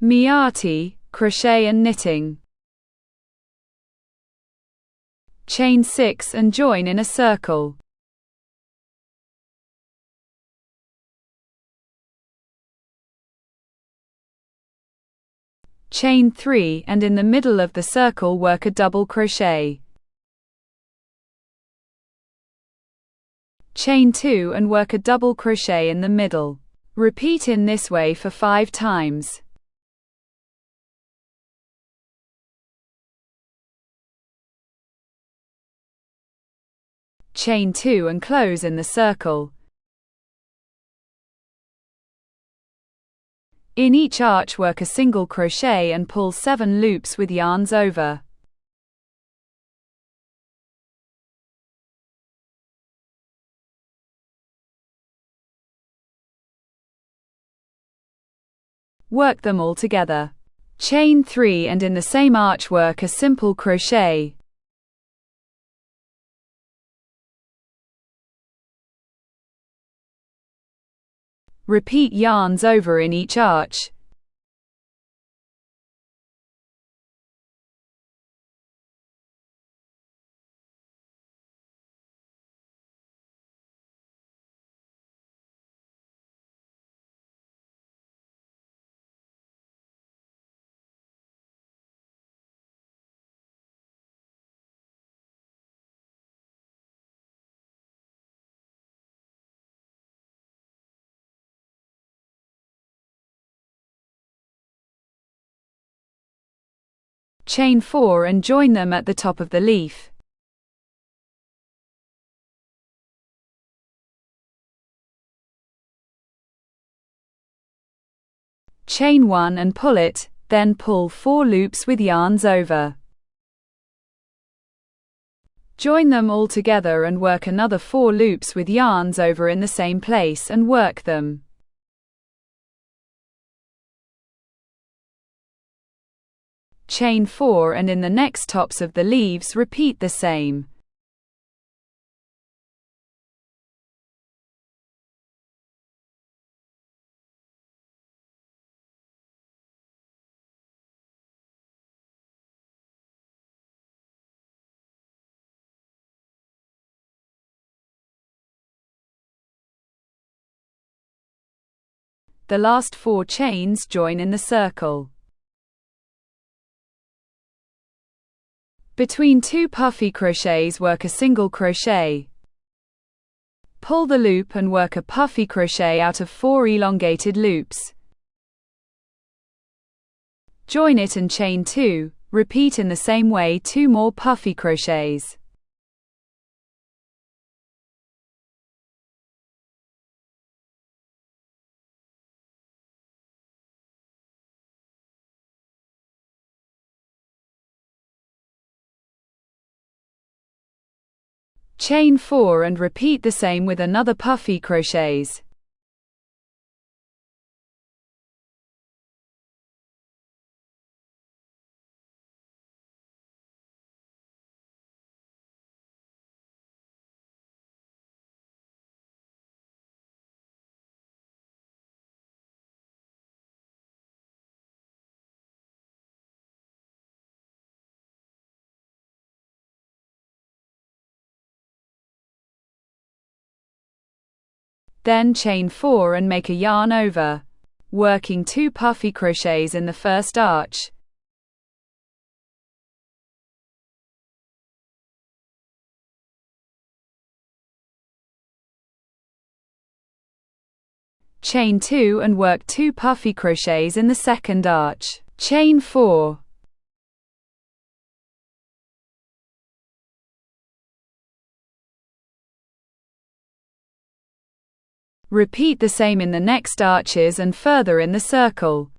Miarti Crochet and Knitting. Chain 6 and join in a circle. Chain 3 and in the middle of the circle work a double crochet. Chain 2 and work a double crochet in the middle. Repeat in this way for 5 times. Chain 2 and close in the circle. In each arch work a single crochet and pull 7 loops with yarns over. Work them all together. Chain 3 and in the same arch work a simple crochet. Repeat yarns over in each arch. Chain 4 and join them at the top of the leaf. Chain 1 and pull it, then pull 4 loops with yarns over. Join them all together and work another 4 loops with yarns over in the same place and work them. Chain 4 and in the next tops of the leaves repeat the same. The last 4 chains join in the circle. Between 2 puffy crochets work a single crochet. Pull the loop and work a puffy crochet out of 4 elongated loops. Join it and chain 2, repeat in the same way 2 more puffy crochets. Chain 4 and repeat the same with another puffy crochets. Then chain 4 and make a yarn over, working 2 puffy crochets in the first arch. Chain 2 and work 2 puffy crochets in the second arch. Chain 4. Repeat the same in the next arches and further in the circle.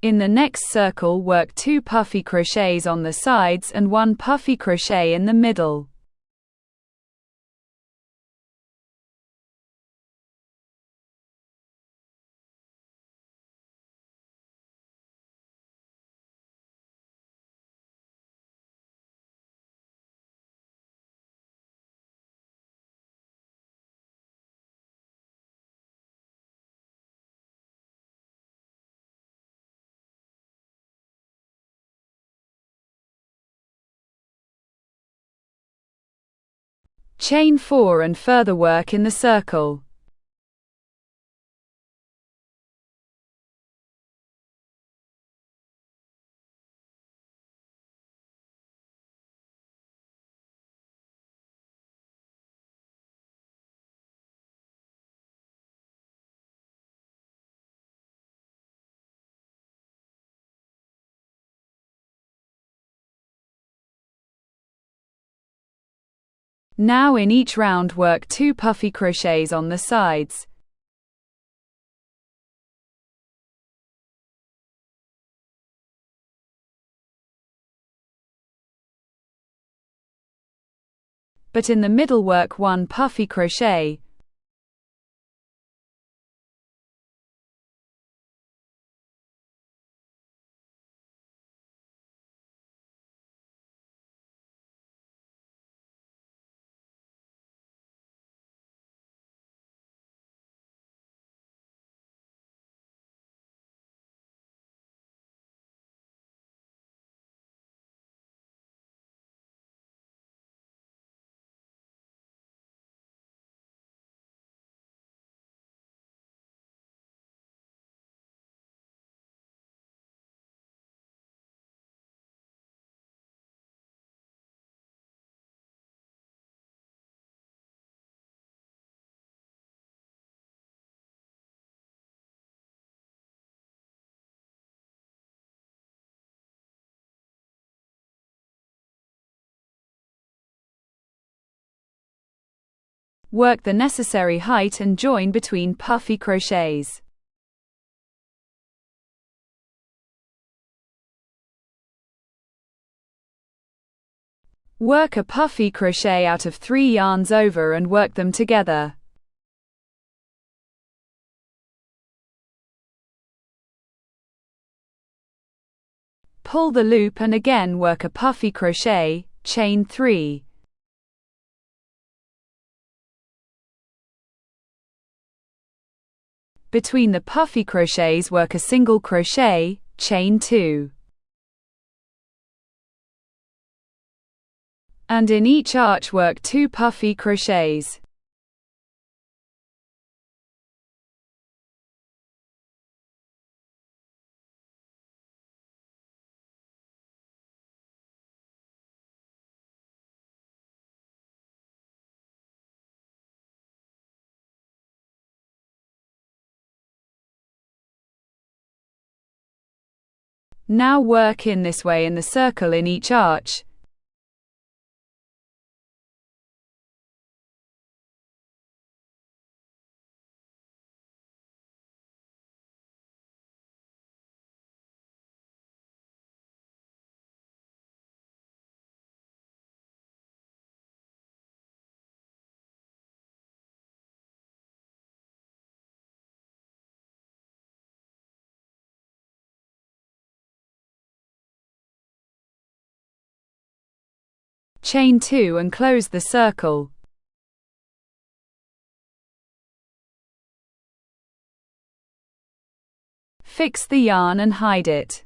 In the next circle work 2 puffy crochets on the sides and 1 puffy crochet in the middle. Chain 4 and further work in the circle. Now in each round work 2 puffy crochets on the sides. But in the middle work 1 puffy crochet. Work the necessary height and join between puffy crochets. Work a puffy crochet out of 3 yarns over and work them together. Pull the loop and again work a puffy crochet, chain 3. Between the puffy crochets work a single crochet, chain 2. And in each arch work 2 puffy crochets. Now work in this way in the circle in each arch. Chain 2 and close the circle. Fix the yarn and hide it.